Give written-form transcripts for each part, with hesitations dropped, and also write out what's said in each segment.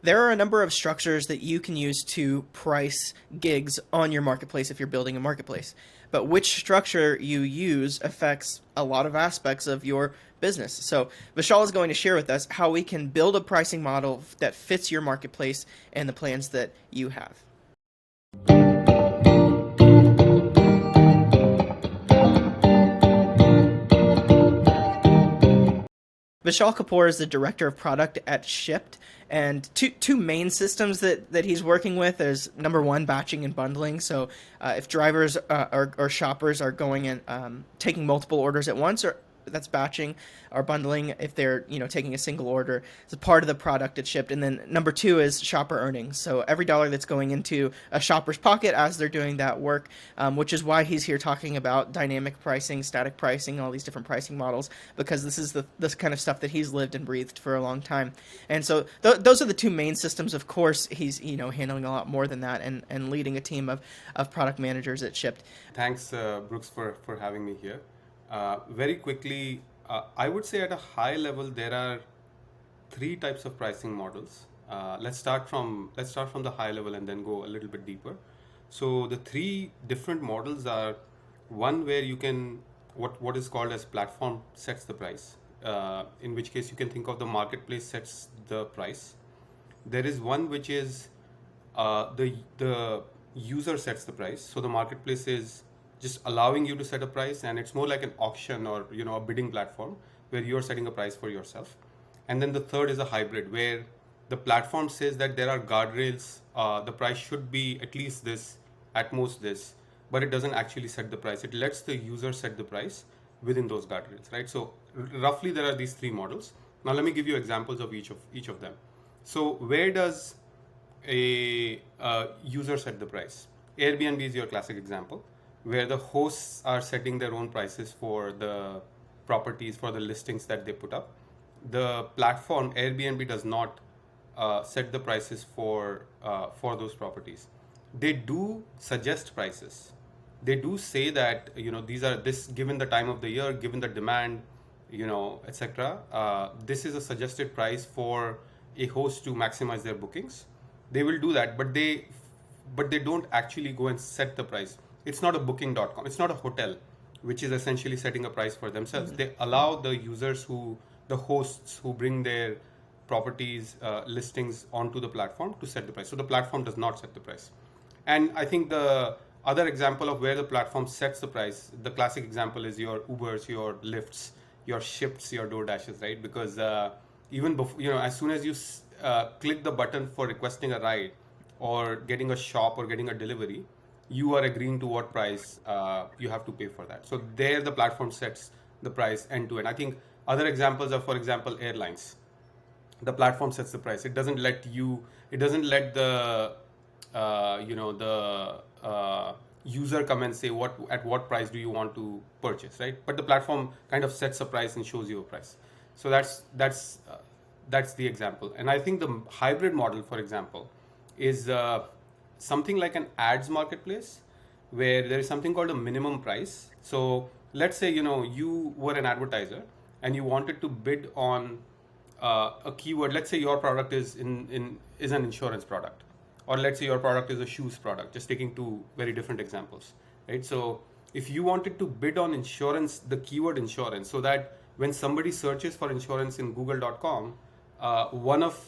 There are a number of structures that you can use to price gigs on your marketplace if you're building a marketplace. But which structure you use affects a lot of aspects of your business. So Vishal is going to share with us how we can build a pricing model that fits your marketplace and the plans that you have. Vishal Kapoor is the director of product at Shipt, and two main systems that he's working with is number one, batching and bundling. So if drivers or shoppers are going and taking multiple orders at once, or that's batching or bundling if they're taking a single order. It's a part of the product at Shipped. And then number two is shopper earnings. So every dollar that's going into a shopper's pocket as they're doing that work, which is why he's here talking about dynamic pricing, static pricing, all these different pricing models, because this is this kind of stuff that he's lived and breathed for a long time. And so those are the two main systems. Of course, he's handling a lot more than that and leading a team of product managers at Shipped. Thanks, Brooks, for having me here. Very quickly, I would say at a high level there are three types of pricing models. Let's start from the high level and then go a little bit deeper. So the three different models are one where you can what is called as platform sets the price. In which case you can think of the marketplace sets the price. There is one which is the user sets the price. So the marketplace is just allowing you to set a price, and it's more like an auction or a bidding platform where you're setting a price for yourself. And then the third is a hybrid where the platform says that there are guardrails, the price should be at least this, at most this, but it doesn't actually set the price. It lets the user set the price within those guardrails, right? So roughly there are these three models. Now let me give you examples of each of them. So where does a user set the price? Airbnb is your classic example, where the hosts are setting their own prices for the properties, for the listings that they put up. The platform Airbnb does not set the prices for those properties. They do suggest prices. They do say that these are this given the time of the year, given the demand, etc. This is a suggested price for a host to maximize their bookings. They will do that, but they don't actually go and set the price. It's not a booking.com. It's not a hotel, which is essentially setting a price for themselves. Mm-hmm. They allow the users the hosts who bring their properties, listings onto the platform to set the price. So the platform does not set the price. And I think the other example of where the platform sets the price, the classic example is your Ubers, your Lyfts, your Shipts, your DoorDashes, right? Because even before, as soon as you click the button for requesting a ride or getting a shop or getting a delivery, you are agreeing to what price you have to pay for that. So there the platform sets the price end to end. I think other examples are, for example, airlines. The platform sets the price. It doesn't let the user come and say at what price do you want to purchase, right? But the platform kind of sets a price and shows you a price. So that's the example. And I think the hybrid model, for example, is something like an ads marketplace where there is something called a minimum price. So let's say you were an advertiser and you wanted to bid on a keyword. Let's say your product is an insurance product, or let's say your product is a shoes product. Just taking two very different examples, right? So if you wanted to bid on insurance, the keyword insurance, so that when somebody searches for insurance in google.com, one of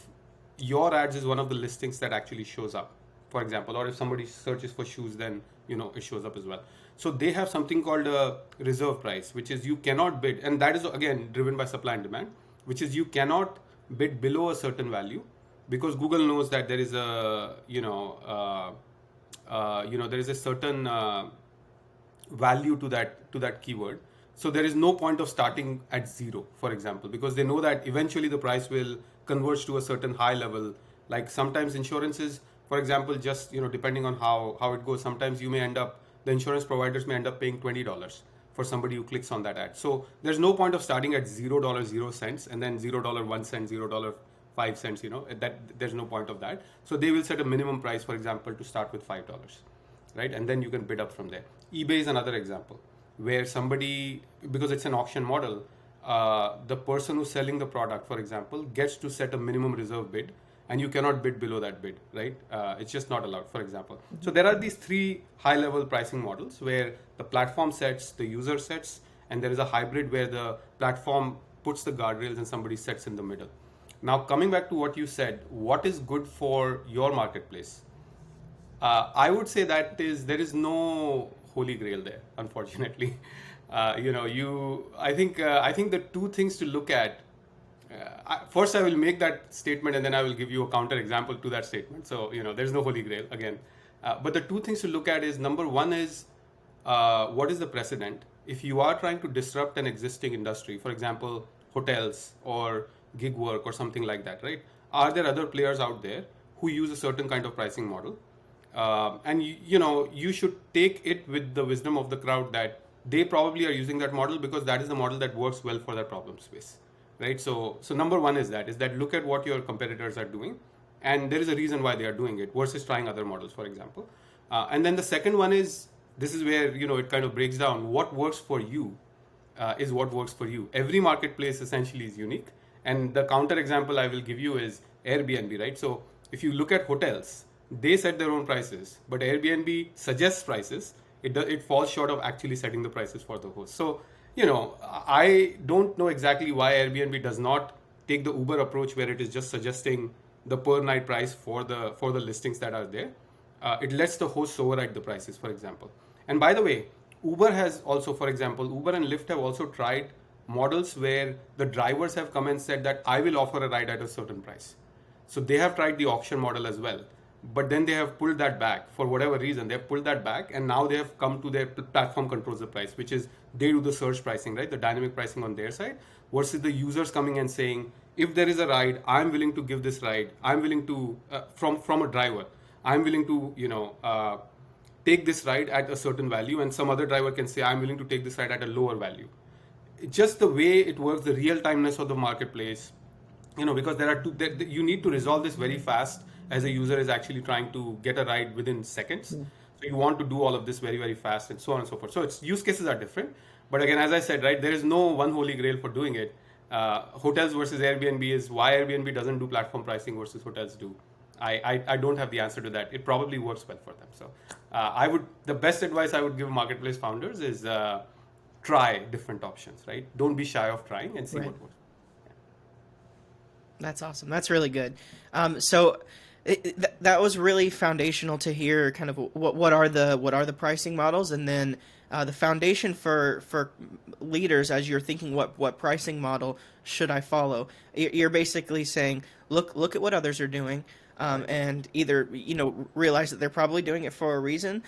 your ads is one of the listings that actually shows up, for example. Or if somebody searches for shoes, then it shows up as well. So they have something called a reserve price, which is you cannot bid, and that is again driven by supply and demand, which is you cannot bid below a certain value, because Google knows that there is a there is a certain value to that keyword. So there is no point of starting at zero, for example, because they know that eventually the price will converge to a certain high level. Like sometimes insurances, for example, just depending on how it goes, sometimes the insurance providers may end up paying $20 for somebody who clicks on that ad. So there's no point of starting at $0.00 and then $0.01, $0.05. That there's no point of that. So they will set a minimum price, for example, to start with $5, right? And then you can bid up from there. eBay is another example where somebody, because it's an auction model, the person who's selling the product, for example, gets to set a minimum reserve bid, and you cannot bid below that bid, right? It's just not allowed, for example. So there are these three high-level pricing models where the platform sets, the user sets, and there is a hybrid where the platform puts the guardrails and somebody sets in the middle. Now, coming back to what you said, what is good for your marketplace? I would say that there is no holy grail there, unfortunately. I think the two things to look at. First, I will make that statement, and then I will give you a counter example to that statement. So there's no holy grail again. But the two things to look at is, number one is what is the precedent? If you are trying to disrupt an existing industry, for example, hotels or gig work or something like that, right? Are there other players out there who use a certain kind of pricing model? And you should take it with the wisdom of the crowd that they probably are using that model because that is the model that works well for their problem space, right? So number one is that look at what your competitors are doing, and there is a reason why they are doing it versus trying other models, for example. And then the second one is, this is where it kind of breaks down. What works for you is what works for you. Every marketplace essentially is unique, and the counter example I will give you is Airbnb, right? So if you look at hotels, they set their own prices, but Airbnb suggests prices. It falls short of actually setting the prices for the host. So I don't know exactly why Airbnb does not take the Uber approach where it is just suggesting the per night price for the listings that are there. It lets the hosts override the prices, for example. And by the way, Uber has also, for example, Uber and Lyft have also tried models where the drivers have come and said that I will offer a ride at a certain price. So they have tried the auction model as well. But then they have pulled that back for whatever reason. They have pulled that back, and now they have come to their platform controls the price, which is they do the surge pricing, right? The dynamic pricing on their side, versus the users coming and saying, if there is a ride, I'm willing to give this ride. I'm willing to from a driver. I'm willing to take this ride at a certain value, and some other driver can say, I'm willing to take this ride at a lower value. Just the way it works, the real timeness of the marketplace, because you need to resolve this very fast as a user is actually trying to get a ride within seconds. So you want to do all of this very, very fast, and so on and so forth. So use cases are different. But again, as I said, right, there is no one holy grail for doing it. Hotels versus Airbnb is why Airbnb doesn't do platform pricing versus hotels do. I don't have the answer to that. It probably works well for them. So the best advice I would give marketplace founders is try different options, right? Don't be shy of trying and see what works. That's awesome. That's really good. That was really foundational to hear kind of what are the pricing models, and then the foundation for leaders as you're thinking what pricing model should I follow. You're basically saying look at what others are doing, and either realize that they're probably doing it for a reason,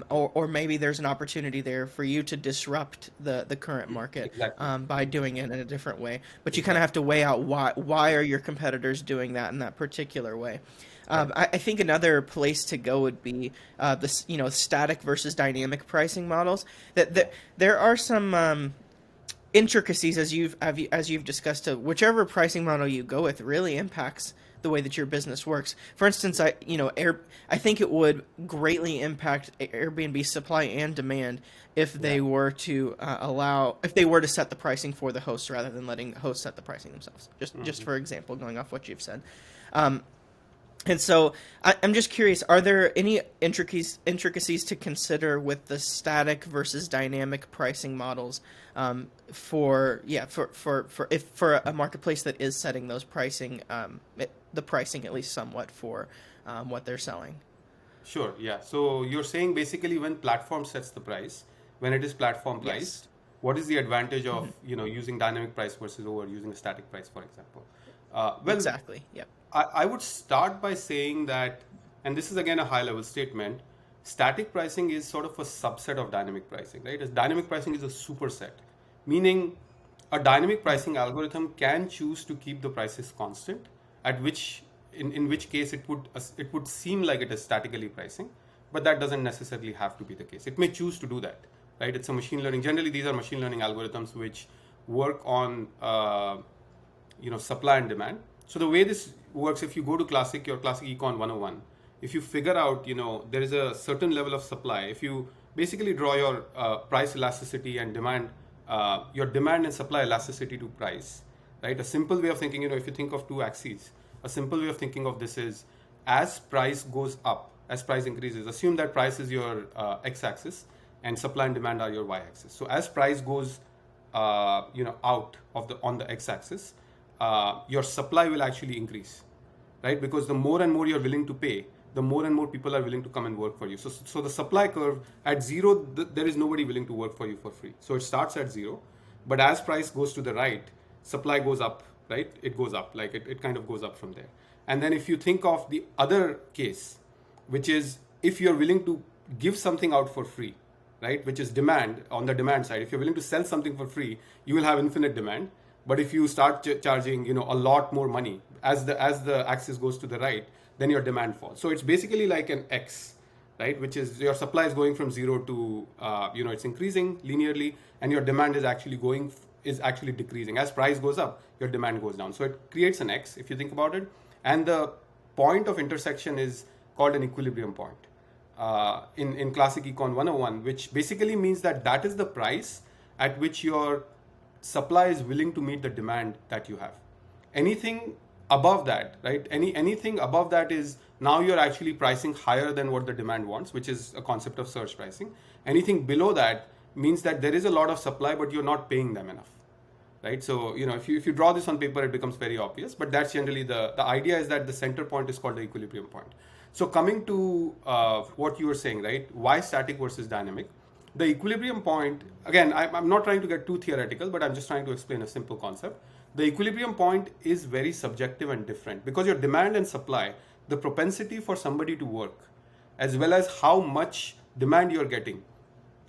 or maybe there's an opportunity there for you to disrupt the current market. Exactly. By doing it in a different way. But you kind of have to weigh out why are your competitors doing that in that particular way. I think another place to go would be this, static versus dynamic pricing models. That there are some intricacies as you've discussed. To whichever pricing model you go with really impacts the way that your business works. For instance, I think it would greatly impact Airbnb supply and demand if they were to set the pricing for the hosts rather than letting the hosts set the pricing themselves. Just for example, going off what you've said. And so I'm just curious, are there any intricacies to consider with the static versus dynamic pricing models for a marketplace that is setting those pricing, the pricing at least somewhat for what they're selling? Sure, yeah. So you're saying basically when platform sets the price, when it is platform priced, what is the advantage of using dynamic price versus over using a static price, for example? Exactly, yeah. I would start by saying that, and this is again a high-level statement, static pricing is sort of a subset of dynamic pricing, right? As dynamic pricing is a superset, meaning a dynamic pricing algorithm can choose to keep the prices constant, in which case it would seem like it is statically pricing, but that doesn't necessarily have to be the case. It may choose to do that, right? It's a machine learning. Generally, these are machine learning algorithms which work on supply and demand. So the way this works, if you go to your classic econ 101, if you figure out, there is a certain level of supply, if you basically draw your price elasticity and demand, your demand and supply elasticity to price, right? A simple way of thinking, if you think of two axes, a simple way of thinking of this is, as price goes up, as price increases, assume that price is your x-axis and supply and demand are your y-axis. So as price goes out of the on the x-axis, your supply will actually increase, right? Because the more and more you're willing to pay, the more and more people are willing to come and work for you. So the supply curve at zero, there is nobody willing to work for you for free. So it starts at zero, but as price goes to the right, supply goes up, right? It goes up, like it kind of goes up from there. And then if you think of the other case, which is if you're willing to give something out for free, right? Which is demand on the demand side. If you're willing to sell something for free, you will have infinite demand. But if you start charging, a lot more money as the axis goes to the right, then your demand falls. So it's basically like an X, right? Which is your supply is going from zero to, it's increasing linearly, and your demand is actually decreasing. As price goes up, your demand goes down. So it creates an X if you think about it. And the point of intersection is called an equilibrium point in Classic Econ 101, which basically means that is the price at which your supply is willing to meet the demand that you have. Anything above that, right? Anything above that is now you're actually pricing higher than what the demand wants, which is a concept of surge pricing. Anything below that means that there is a lot of supply, but you're not paying them enough, right? So, if you draw this on paper, it becomes very obvious, but that's generally the idea is that the center point is called the equilibrium point. So coming to what you were saying, right? Why static versus dynamic? The equilibrium point, again, I'm not trying to get too theoretical, but I'm just trying to explain a simple concept. The equilibrium point is very subjective and different because your demand and supply, the propensity for somebody to work, as well as how much demand you're getting,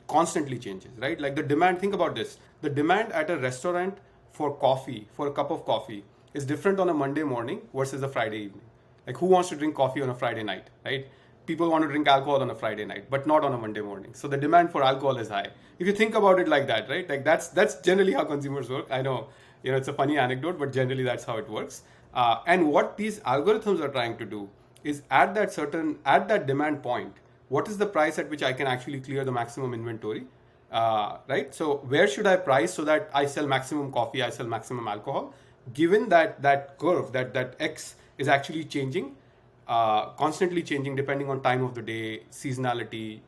constantly changes, right? Like the demand, think about this. The demand at a restaurant for coffee, for a cup of coffee, is different on a Monday morning versus a Friday evening. Like who wants to drink coffee on a Friday night, right? People want to drink alcohol on a Friday night, but not on a Monday morning. So the demand for alcohol is high. If you think about it like that, right? Like that's generally how consumers work. I know, it's a funny anecdote, but generally that's how it works. And what these algorithms are trying to do is at that demand point, what is the price at which I can actually clear the maximum inventory, right? So where should I price so that I sell maximum coffee, I sell maximum alcohol, given that curve, that X is actually changing, constantly changing depending on time of the day, seasonality,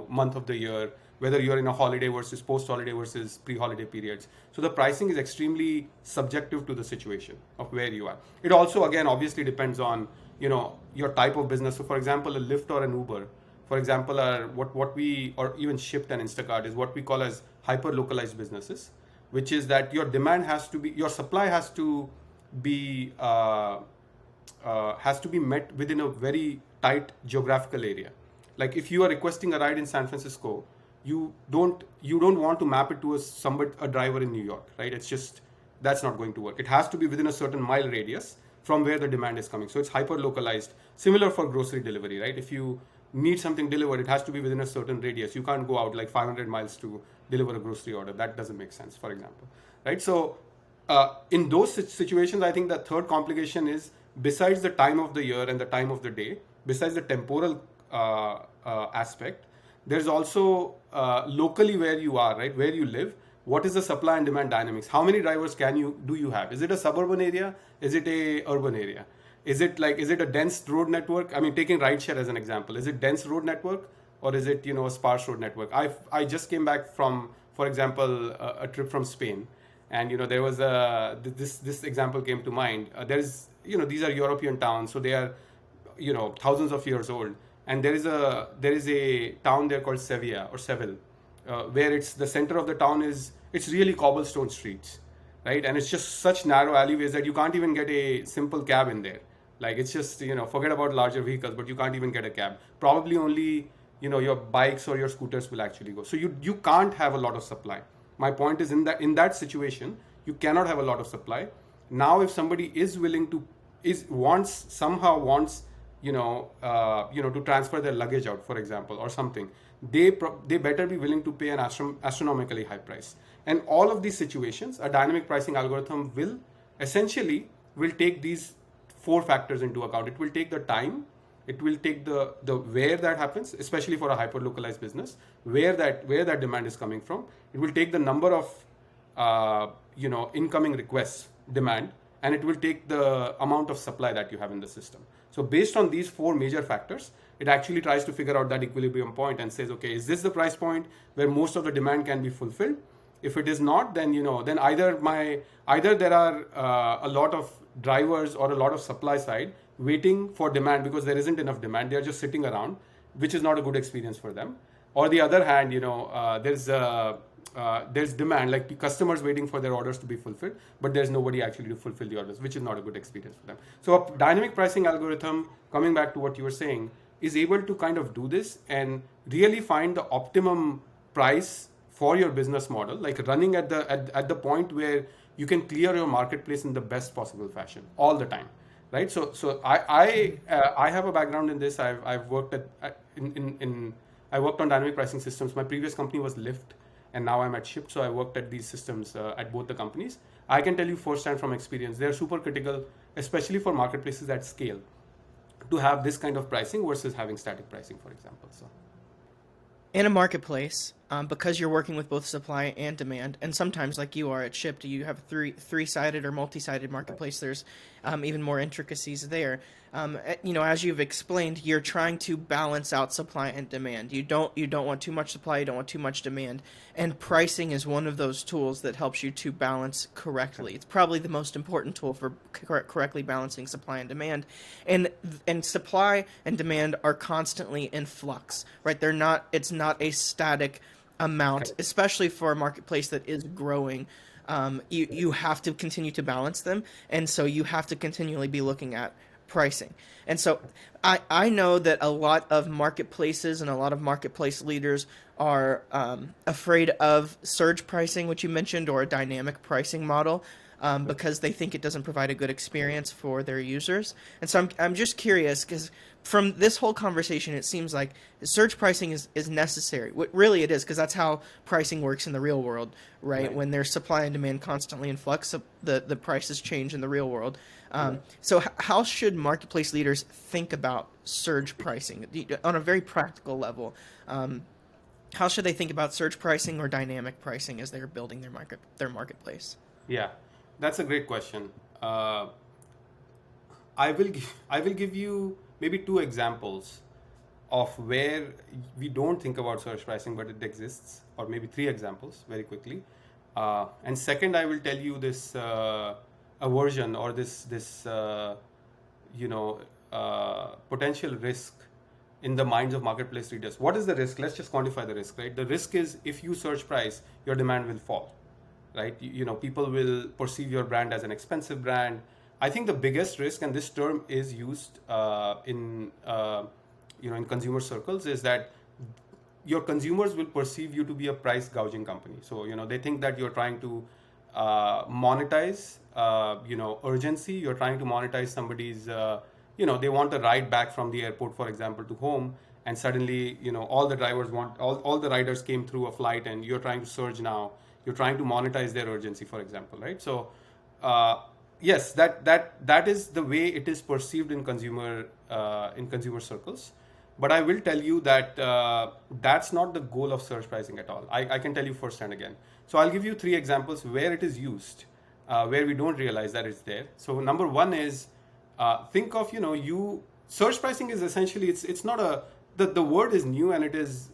month of the year, whether you're in a holiday versus post-holiday versus pre-holiday periods. So the pricing is extremely subjective to the situation of where you are. It also, again, obviously depends on, your type of business. So for example, a Lyft or an Uber, for example, are what we, or even Shipt and Instacart is what we call as hyper-localized businesses, which is that your demand has to be, your supply has to be met within a very tight geographical area. Like if you are requesting a ride in San Francisco, you don't want to map it to a driver in New York, right? It's just, that's not going to work. It has to be within a certain mile radius from where the demand is coming. So it's hyper localized. Similar for grocery delivery, right? If you need something delivered, it has to be within a certain radius. You can't go out like 500 miles to deliver a grocery order. That doesn't make sense, for example, right? So in those situations, I think the third complication is, besides the time of the year and the time of the day, besides the temporal aspect, there's also locally where you are, right? Where you live, what is the supply and demand dynamics? How many drivers do you have? Is it a suburban area? Is it a urban area? Is it a dense road network? I mean, taking rideshare as an example, is it dense road network or is it, a sparse road network? I just came back from, for example, a trip from Spain, and there was this example came to mind. These are European towns, so they are, thousands of years old. And there is a town there called Seville, where it's the center of the town it's really cobblestone streets, right? And it's just such narrow alleyways that you can't even get a simple cab in there. Like it's just, forget about larger vehicles, but you can't even get a cab. Probably only, your bikes or your scooters will actually go. So you can't have a lot of supply. My point is in that situation, you cannot have a lot of supply. Now, if somebody is willing to, wants to transfer their luggage out, for example, or something, they better be willing to pay an astronomically high price. And all of these situations, a dynamic pricing algorithm will take these four factors into account. It will take the time, it will take the where that happens, especially for a hyper localized business, where that demand is coming from. It will take the number of incoming requests, demand, and it will take the amount of supply that you have in the system. So based on these four major factors, it actually tries to figure out that equilibrium point and says, okay, is this the price point where most of the demand can be fulfilled? If it is not, then then either there are a lot of drivers or a lot of supply side waiting for demand because there isn't enough demand. They are just sitting around, which is not a good experience for them. Or the other hand, there's demand, like customers waiting for their orders to be fulfilled, but there's nobody actually to fulfill the orders, which is not a good experience for them. So a dynamic pricing algorithm, coming back to what you were saying, is able to kind of do this and really find the optimum price for your business model, like running at the point where you can clear your marketplace in the best possible fashion all the time, right? So I have a background in this. I've worked I worked on dynamic pricing systems. My previous company was Lyft, and now I'm at Shipt. So I worked at these systems at both the companies. I can tell you firsthand from experience, they're super critical, especially for marketplaces at scale, to have this kind of pricing versus having static pricing, for example. So In a marketplace, because you're working with both supply and demand, and sometimes, like you are at Shipt, you have three-sided or multi-sided marketplace. There's even more intricacies there. As you've explained, you're trying to balance out supply and demand. You don't want too much supply, you don't want too much demand, and pricing is one of those tools that helps you to balance correctly. It's probably the most important tool for correctly balancing supply and demand, and supply and demand are constantly in flux, right? It's not a static amount, especially for a marketplace that is growing. You have to continue to balance them, and so you have to continually be looking at pricing. And so I know that a lot of marketplaces and a lot of marketplace leaders are afraid of surge pricing, which you mentioned, or a dynamic pricing model, because they think it doesn't provide a good experience for their users. And so I'm just curious, because from this whole conversation, it seems like surge pricing is necessary. Really it is, because that's how pricing works in the real world, right? When there's supply and demand constantly in flux, the prices change in the real world. So how should marketplace leaders think about surge pricing on a very practical level? How should they think about surge pricing or dynamic pricing as they're building their marketplace? yeah, that's a great question. I will give you maybe two examples of where we don't think about surge pricing, but it exists, or maybe three examples very quickly. And second, I will tell you this aversion or this potential risk in the minds of marketplace leaders. What is the risk? Let's just quantify the risk, right? The risk is if you surge price, your demand will fall, right? People will perceive your brand as an expensive brand. I think the biggest risk, and this term is used in consumer circles, is that your consumers will perceive you to be a price gouging company. So they think that you're trying to monetize urgency. You're trying to monetize somebody's they want a ride back from the airport, for example, to home, and suddenly all the drivers want all the riders came through a flight, and you're trying to surge now. You're trying to monetize their urgency, for example, right? So yes, that is the way it is perceived in consumer circles. But I will tell you that that's not the goal of surge pricing at all. I can tell you firsthand again. So I'll give you three examples where it is used, where we don't realize that it's there. So number one is think of surge pricing is essentially it's not the word is new, and it is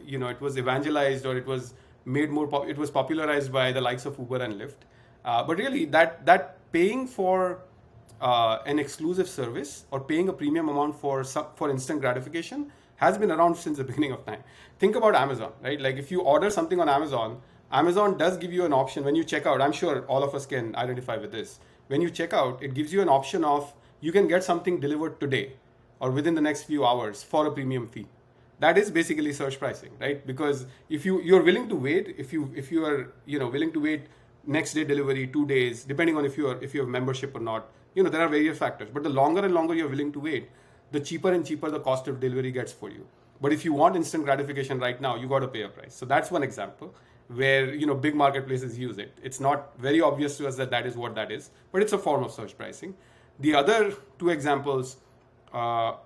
it was evangelized, or it was made more it was popularized by the likes of Uber and Lyft. But really that paying for an exclusive service or paying a premium amount for instant gratification has been around since the beginning of time. Think about Amazon, right? Like if you order something on Amazon does give you an option when you check out. I'm sure all of us can identify with this. When you check out, it gives you an option of you can get something delivered today or within the next few hours for a premium fee. That is basically surge pricing, right? Because if you're willing to wait, if you are willing to wait next day delivery, 2 days, depending on if you have membership or not, there are various factors. But the longer and longer you're willing to wait, the cheaper and cheaper the cost of delivery gets for you. But if you want instant gratification right now, you got to pay a price. So that's one example where big marketplaces use it. It's not very obvious to us that is what that is, but it's a form of surge pricing. The other two examples,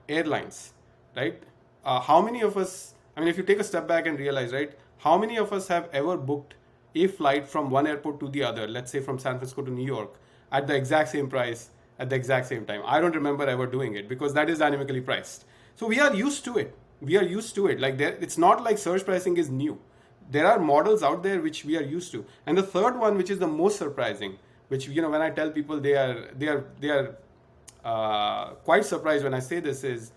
airlines, right? How many of us? I mean, if you take a step back and realize, right, how many of us have ever booked a flight from one airport to the other, let's say from San Francisco to New York, at the exact same price at the exact same time. I don't remember ever doing it because that is dynamically priced. So we are used to it. We are used to it. Like it's not like surge pricing is new. There are models out there which we are used to. And the third one, which is the most surprising, which when I tell people, they are quite surprised when I say this, is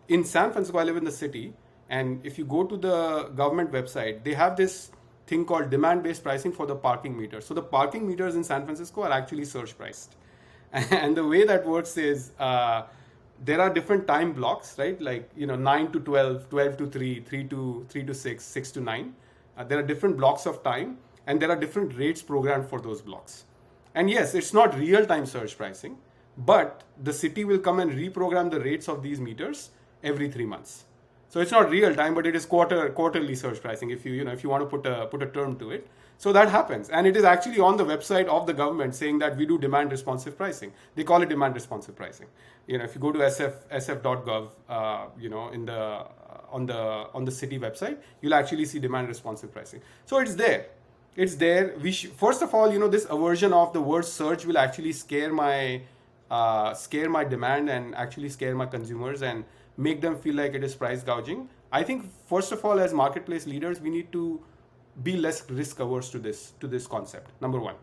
in San Francisco. I live in the city, and if you go to the government website, they have this thing called demand-based pricing for the parking meters. So the parking meters in San Francisco are actually surge priced, and the way that works is there are different time blocks, right? Like 9 to 12, 12 to 3, 3 to 6, 6 to 9. There are different blocks of time, and there are different rates programmed for those blocks. And yes, it's not real-time surge pricing, but the city will come and reprogram the rates of these meters every 3 months. So it's not real time, but it is quarterly surge pricing. If you want to put a term to it, so that happens, and it is actually on the website of the government saying that we do demand responsive pricing. They call it demand responsive pricing. If you go to sf.gov, on the city website, you'll actually see demand responsive pricing. So it's there. It's there. First of all, this aversion of the word surge will actually scare my demand and actually scare my consumers and make them feel like it is price gouging. I think first of all, as marketplace leaders, we need to be less risk averse to this concept. Number one,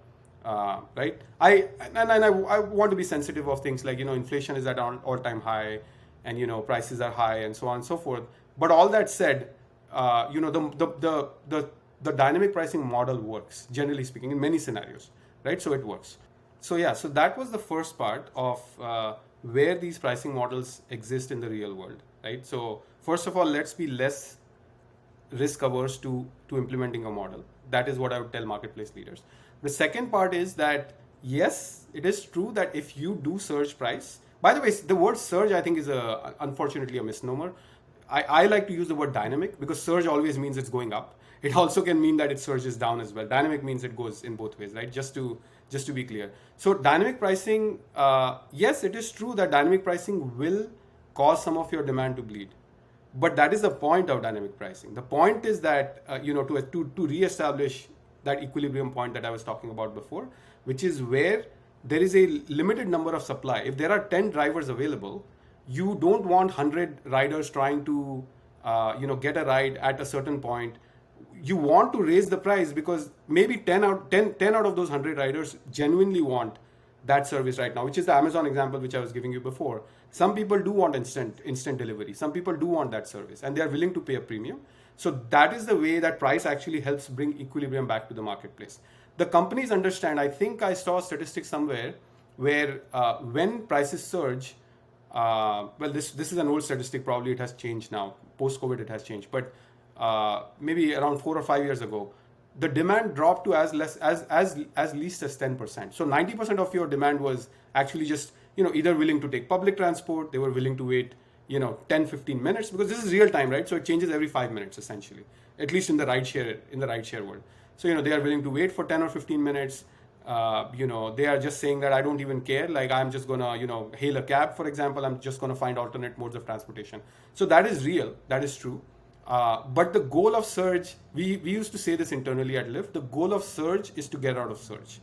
right? I want to be sensitive of things like inflation is at an all-time high, and prices are high, and so on and so forth. But all that said, the dynamic pricing model works, generally speaking, in many scenarios, right? So it works. So that was the first part of where these pricing models exist in the real world, right? So first of all, let's be less risk averse to implementing a model. That is what I would tell marketplace leaders. The second part is that yes, it is true that if you do surge price, by the way, the word surge I think is unfortunately a misnomer. I like to use the word dynamic because surge always means it's going up. It also can mean that it surges down as well. Dynamic means it goes in both ways, right? Just to be clear. So dynamic pricing, yes, it is true that dynamic pricing will cause some of your demand to bleed. But that is the point of dynamic pricing. The point is that, to reestablish that equilibrium point that I was talking about before, which is where there is a limited number of supply. If there are 10 drivers available, you don't want 100 riders trying to, get a ride at a certain point. You want to raise the price because maybe 10 out of those 100 riders genuinely want that service right now, which is the Amazon example which I was giving you before. Some people do want instant delivery. Some people do want that service, and they are willing to pay a premium. So that is the way that price actually helps bring equilibrium back to the marketplace. The companies understand. I think I saw a statistic somewhere where when prices surge, this is an old statistic. Probably it has changed now. Post-COVID, it has changed, but maybe around 4 or 5 years ago, the demand dropped to as least as 10%. So 90% of your demand was actually just either willing to take public transport, they were willing to wait 10-15 minutes, because this is real time, right? So it changes every 5 minutes essentially, at least in the rideshare world. So they are willing to wait for 10 or 15 minutes. They are just saying that I don't even care, like I'm just gonna hail a cab, for example. I'm just gonna find alternate modes of transportation. So that is real, that is true. But the goal of surge, we used to say this internally at Lyft, the goal of surge is to get out of surge.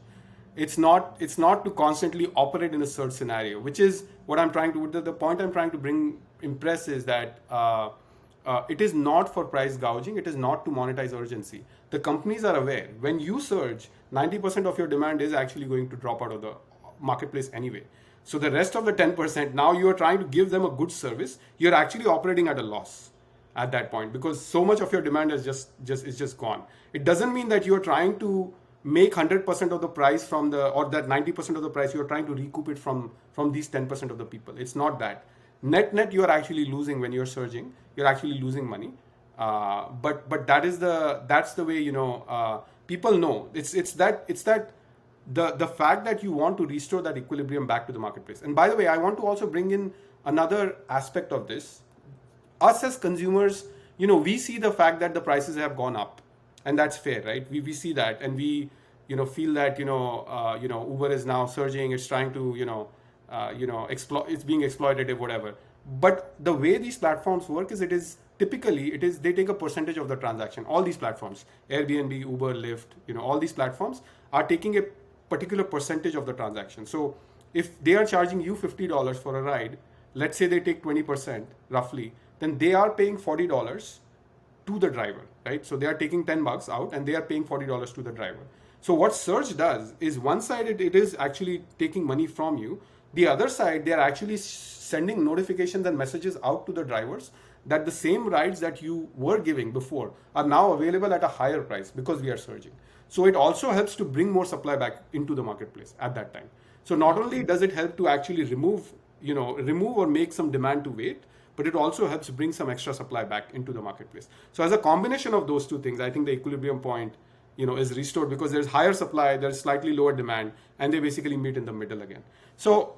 It's not to constantly operate in a surge scenario, which is what I'm trying to, the point I'm trying to impress is that it is not for price gouging, it is not to monetize urgency. The companies are aware, when you surge, 90% of your demand is actually going to drop out of the marketplace anyway. So the rest of the 10%, now you are trying to give them a good service, you're actually operating at a loss at that point, because so much of your demand is just gone. It doesn't mean that you're trying to make 100% of the price or that 90% of the price, you're trying to recoup it from these 10% of the people. It's not that. Net, you're actually losing when you're surging. You're actually losing money. But that's the way, people know. It's that the fact that you want to restore that equilibrium back to the marketplace. And by the way, I want to also bring in another aspect of this. Us as consumers, we see the fact that the prices have gone up, and that's fair, right? We see that, and we, feel that, Uber is now surging. It's trying to, it's being exploitative, whatever. But the way these platforms work is, typically they take a percentage of the transaction. All these platforms, Airbnb, Uber, Lyft, all these platforms are taking a particular percentage of the transaction. So if they are charging you $50 for a ride, let's say they take 20% roughly, then they are paying $40 to the driver, right? So they are taking $10 out and they are paying $40 to the driver. So what Surge does is one side it is actually taking money from you. The other side, they are actually sending notifications and messages out to the drivers that the same rides that you were giving before are now available at a higher price because we are surging. So it also helps to bring more supply back into the marketplace at that time. So not only does it help to actually remove or make some demand to wait, but it also helps bring some extra supply back into the marketplace. So as a combination of those two things, I think the equilibrium point, is restored because there's higher supply, there's slightly lower demand, and they basically meet in the middle again. So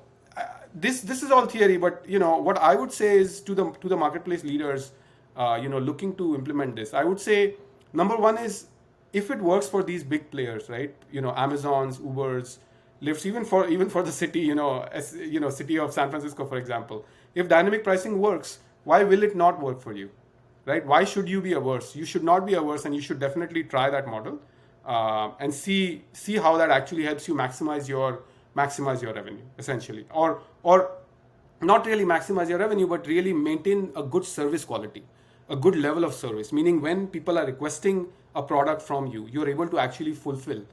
this is all theory, but what I would say is to the marketplace leaders, looking to implement this, I would say number one is if it works for these big players, right? Amazons, Ubers, Lyfts, even for the city, city of San Francisco, for example. If dynamic pricing works, why will it not work for you, right? Why should you be averse? You should not be averse, and you should definitely try that model and see how that actually helps you maximize your revenue, essentially, or not really maximize your revenue, but really maintain a good service quality, a good level of service. Meaning, when people are requesting a product from you, you're able to actually fulfill.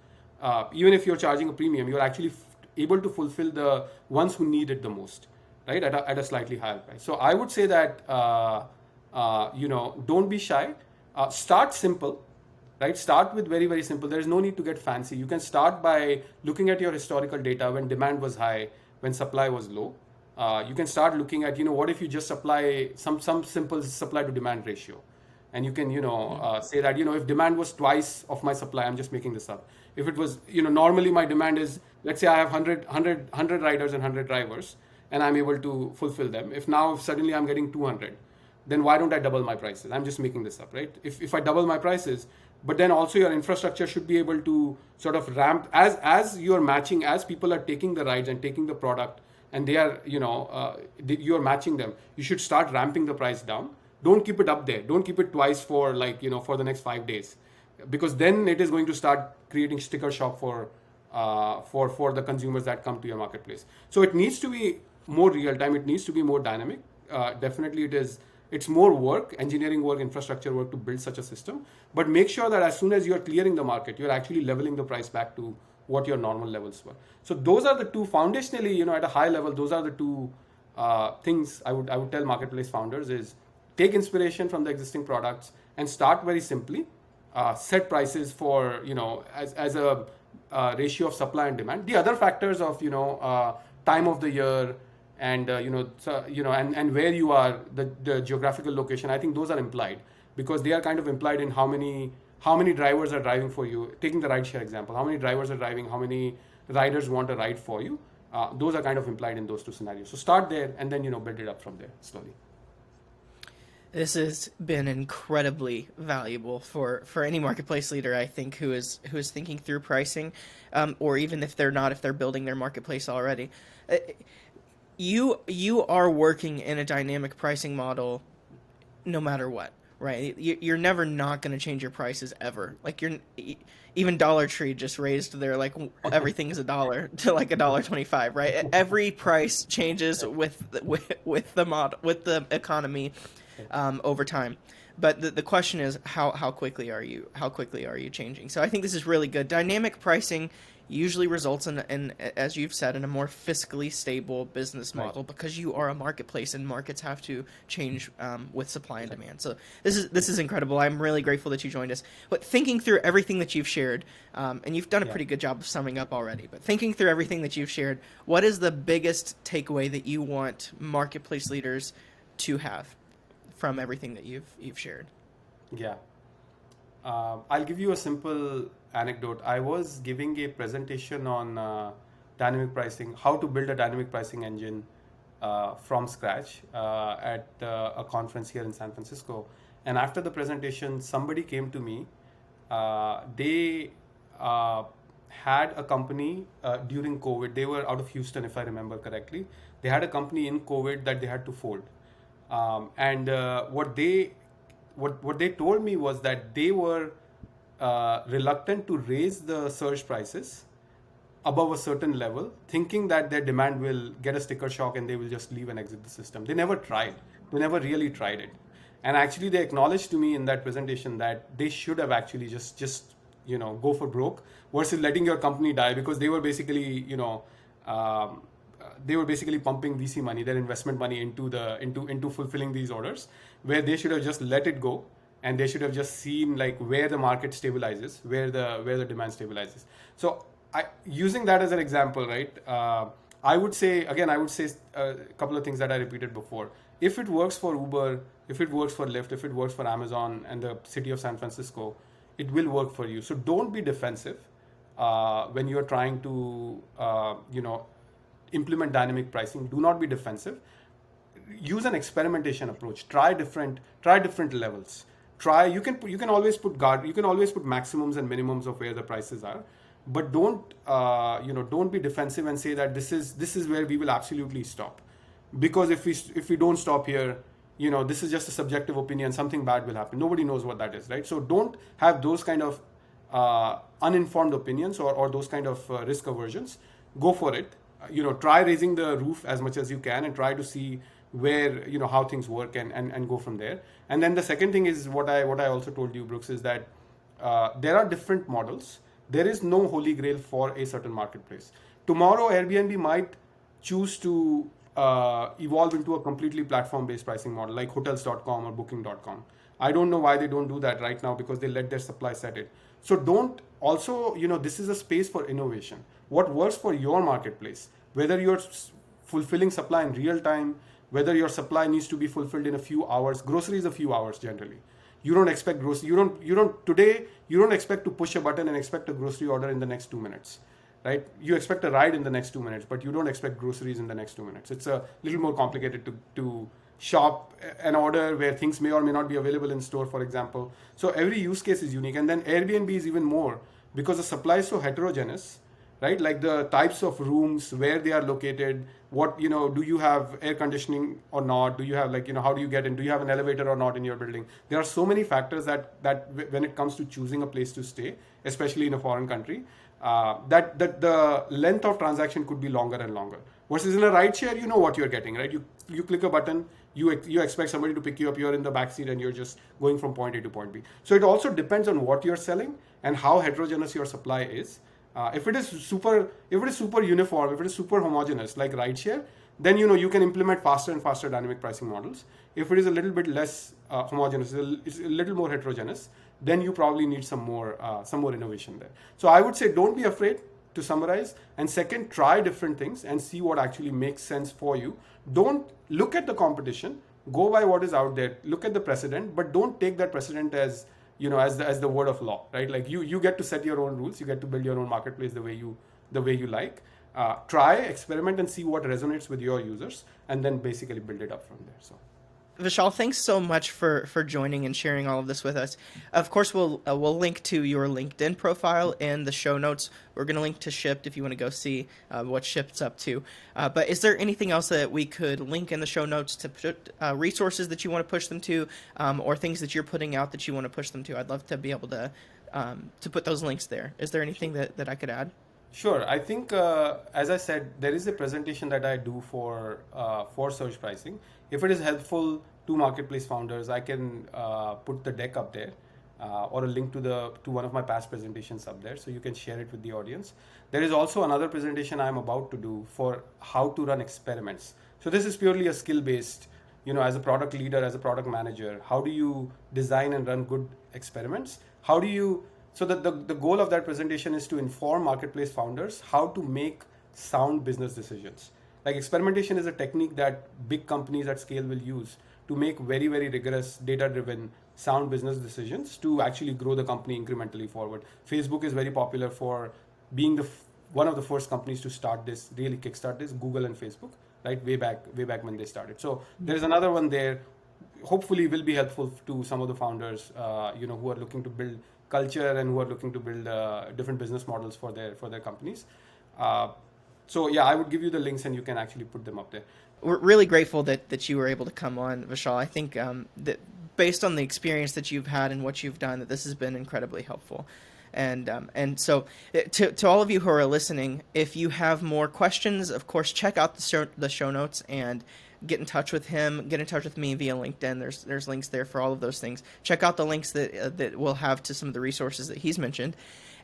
Even if you're charging a premium, you're actually able to fulfill the ones who need it the most, right? At a slightly higher price. So I would say that don't be shy. Start simple, right? Start with very, very simple. There's no need to get fancy. You can start by looking at your historical data when demand was high, when supply was low. You can start looking at what if you just supply some simple supply to demand ratio, and you can say that if demand was twice of my supply, I'm just making this up. If it was normally my demand is, let's say I have 100 riders and 100 drivers, and I'm able to fulfill them. If now suddenly I'm getting 200, then why don't I double my prices? I'm just making this up, right? If I double my prices, but then also your infrastructure should be able to sort of ramp as you're matching, as people are taking the rides and taking the product, and they are you're matching them. You should start ramping the price down. Don't keep it up there. Don't keep it twice for for the next 5 days, because then it is going to start creating sticker shock for the consumers that come to your marketplace. So it needs to be more real time. It needs to be more dynamic. Definitely, it's more work, engineering work, infrastructure work to build such a system. But make sure that as soon as you're clearing the market, you're actually leveling the price back to what your normal levels were. So those are the two foundationally, at a high level, those are the two things I would tell marketplace founders is take inspiration from the existing products and start very simply. Set prices for as a ratio of supply and demand. The other factors of time of the year and and where you are, the geographical location, I think those are implied, because they are kind of implied in how many drivers are driving for you. Taking the rideshare example, how many drivers are driving, how many riders want a ride for you. Those are kind of implied in those two scenarios. So start there and then build it up from there slowly. This has been incredibly valuable for any marketplace leader, I think, who is thinking through pricing, or even if they're building their marketplace already. You are working in a dynamic pricing model, no matter what, right? You're never not going to change your prices ever. Like even Dollar Tree just raised their everything's $1 to $1.25, right? Every price changes with the model, with the economy. Over time, but the question is how quickly are you changing? So I think this is really good. Dynamic pricing usually results in as you've said, in a more fiscally stable business model, because you are a marketplace and markets have to change with supply and demand. So this is incredible. I'm really grateful that you joined us. But thinking through everything that you've shared, and you've done a pretty good job of summing up already, but thinking through everything that you've shared, what is the biggest takeaway that you want marketplace leaders to have from everything that you've shared? Yeah. I'll give you a simple anecdote. I was giving a presentation on dynamic pricing, how to build a dynamic pricing engine from scratch at a conference here in San Francisco. And after the presentation, somebody came to me. They had a company during COVID. They were out of Houston, if I remember correctly. They had a company in COVID that they had to fold. And what they told me was that they were reluctant to raise the surge prices above a certain level, thinking that their demand will get a sticker shock and they will just leave and exit the system. They never tried. They never really tried it. And actually, they acknowledged to me in that presentation that they should have actually just go for broke versus letting your company die, because they were basically pumping VC money, their investment money into fulfilling these orders, where they should have just let it go, and they should have just seen like where the market stabilizes, where the demand stabilizes. So using that as an example, right? I would say a couple of things that I repeated before. If it works for Uber, if it works for Lyft, if it works for Amazon and the city of San Francisco, it will work for you. So don't be defensive when you're trying to implement dynamic pricing. Do not be defensive. Use an experimentation approach. Try different levels. You can always put maximums and minimums of where the prices are, but don't be defensive and say that this is where we will absolutely stop, because if we don't stop here, this is just a subjective opinion, something bad will happen. Nobody knows what that is, right? So don't have those kind of uninformed opinions or those kind of risk aversions. Go for it. Try raising the roof as much as you can and try to see where how things work and go from there. And then the second thing is what I also told you, Brooks, is that there are different models. There is no holy grail for a certain marketplace. Tomorrow Airbnb might choose to evolve into a completely platform-based pricing model like hotels.com or booking.com. I don't know why they don't do that right now, because they let their supply set it. So this is a space for innovation. What works for your marketplace, whether you're fulfilling supply in real time, whether your supply needs to be fulfilled in a few hours. Grocery is a few hours generally. You don't expect grocery. You don't expect to push a button and expect a grocery order in the next 2 minutes. Right? You expect a ride in the next 2 minutes, but you don't expect groceries in the next 2 minutes. It's a little more complicated to shop an order where things may or may not be available in store, for example. So every use case is unique. And then Airbnb is even more, because the supply is so heterogeneous, right? Like the types of rooms, where they are located, what, do you have air conditioning or not? Do you have how do you get in? Do you have an elevator or not in your building? There are so many factors that when it comes to choosing a place to stay, especially in a foreign country, that the length of transaction could be longer and longer. Versus in a rideshare, you know what you're getting, right? You click a button, you expect somebody to pick you up, you're in the back seat, and you're just going from point A to point B. So it also depends on what you're selling and how heterogeneous your supply is. If it is super uniform, if it is super homogeneous like rideshare, then you can implement faster and faster dynamic pricing models. If it is a little bit less homogeneous, it's a little more heterogeneous, then you probably need some more innovation there. So I would say don't be afraid, to summarize. And second, try different things and see what actually makes sense for you. Don't look at the competition, go by what is out there, look at the precedent, but don't take that precedent as as the word of law, right? Like you get to set your own rules, you get to build your own marketplace the way you like. Try, experiment, and see what resonates with your users, and then basically build it up from there. So Vishal, thanks so much for joining and sharing all of this with us. Of course, we'll link to your LinkedIn profile in the show notes. We're going to link to Shipt if you want to go see what Shipt's up to. But is there anything else that we could link in the show notes to put resources that you want to push them to, or things that you're putting out that you want to push them to? I'd love to be able to put those links there. Is there anything that I could add? Sure. I think, as I said, there is a presentation that I do for surge pricing. If it is helpful to marketplace founders, I can put the deck up there, or a link to one of my past presentations up there, so you can share it with the audience. There is also another presentation I'm about to do for how to run experiments. So this is purely a skill-based, as a product leader, as a product manager, how do you design and run good experiments? So the goal of that presentation is to inform marketplace founders how to make sound business decisions. Like experimentation is a technique that big companies at scale will use to make very, very rigorous, data-driven, sound business decisions to actually grow the company incrementally forward. Facebook is very popular for being one of the first companies to start this, really kickstart this, Google and Facebook, right? Way back when they started. So there's another one there, hopefully will be helpful to some of the founders, who are looking to build culture and who are looking to build different business models for their companies. So yeah, I would give you the links and you can actually put them up there. We're really grateful that you were able to come on, Vishal. I think that based on the experience that you've had and what you've done, that this has been incredibly helpful. And so to all of you who are listening, if you have more questions, of course, check out the show notes and get in touch with him. Get in touch with me via LinkedIn. There's links there for all of those things. Check out the links that we'll have to some of the resources that he's mentioned.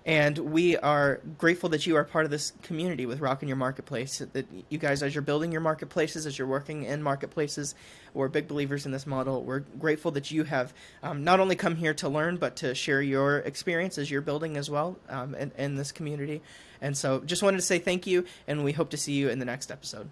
And we are grateful that you are part of this community with Rockin Your Marketplace. That you guys, as you're building your marketplaces, as you're working in marketplaces, we're big believers in this model. We're grateful that you have not only come here to learn, but to share your experience as you're building as well in this community. And so just wanted to say thank you, and we hope to see you in the next episode.